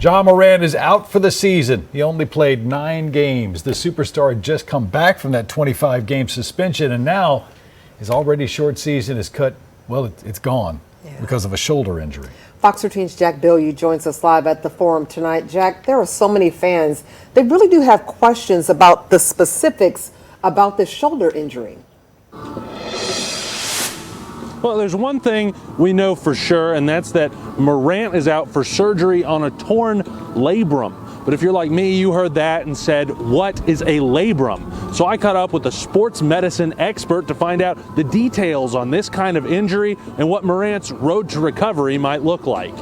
Ja Morant is out for the season. He only played 9 games. The superstar had just come back from that 25-game suspension, and now his already short season is cut. Well, it's gone because of a shoulder injury. Fox 13's Jack Bilyeu joins us live at the Forum tonight. Jack, there are so many fans. They really do have questions about the specifics about this shoulder injury. Well, there's one thing we know for sure, and that's that Morant is out for surgery on a torn labrum. But if you're like me, you heard that and said, what is a labrum? So I caught up with a sports medicine expert to find out the details on this kind of injury and what Morant's road to recovery might look like.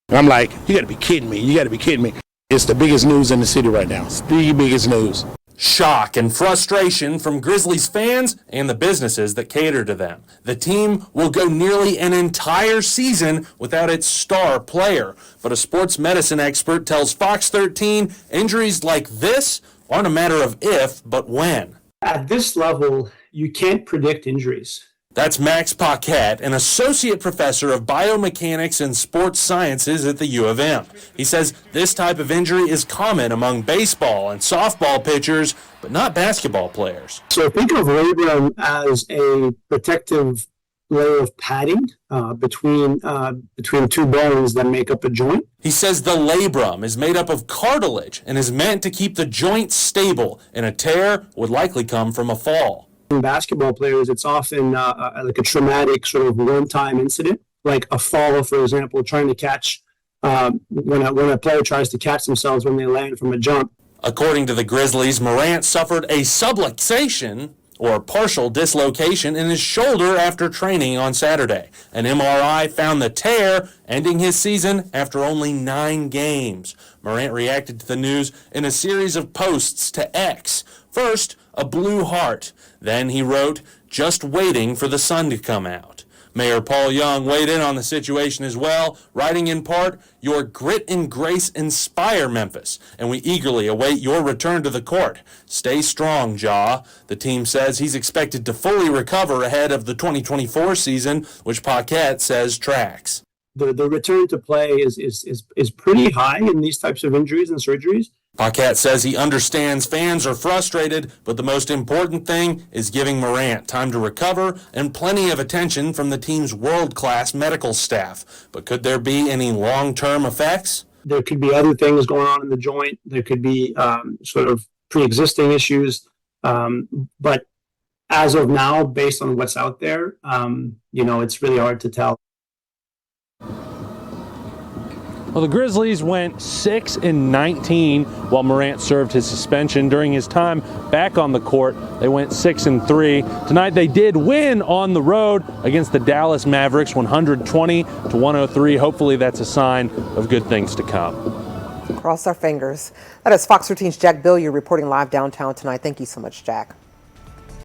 I'm like, you gotta be kidding me. You gotta be kidding me. It's the biggest news in the city right now. It's the biggest news. Shock and frustration from Grizzlies fans and the businesses that cater to them. The team will go nearly an entire season without its star player. But a sports medicine expert tells Fox 13 injuries like this aren't a matter of if, but when. At this level, you can't predict injuries. That's Max Paquette, an associate professor of biomechanics and sports sciences at the U of M. He says this type of injury is common among baseball and softball pitchers, but not basketball players. So think of labrum as a protective layer of padding between two bones that make up a joint. He says the labrum is made up of cartilage and is meant to keep the joint stable, and a tear would likely come from a fall. In basketball players, it's often like a traumatic sort of one-time incident, like a fall, for example, trying to catch when a player tries to catch themselves when they land from a jump. According to the Grizzlies, Morant suffered a subluxation, or partial dislocation, in his shoulder after training on Saturday. An MRI found the tear, ending his season after only 9 games. Morant reacted to the news in a series of posts to X. First, a blue heart. Then he wrote, just waiting for the sun to come out. Mayor Paul Young weighed in on the situation as well, writing in part, your grit and grace inspire Memphis, and we eagerly await your return to the court. Stay strong, Ja. The team says he's expected to fully recover ahead of the 2024 season, which Paquette says tracks. The return to play is pretty high in these types of injuries and surgeries. Paquette says he understands fans are frustrated, but the most important thing is giving Morant time to recover and plenty of attention from the team's world-class medical staff. But could there be any long-term effects? There could be other things going on in the joint. There could be sort of pre-existing issues. But as of now, based on what's out there, it's really hard to tell. Well, the Grizzlies went 6-19 while Morant served his suspension. During his time back on the court, they went 6-3. Tonight they did win on the road against the Dallas Mavericks, 120-103. Hopefully that's a sign of good things to come. Cross our fingers. That is Fox 13's Jack Bilyeu reporting live downtown tonight. Thank you so much, Jack.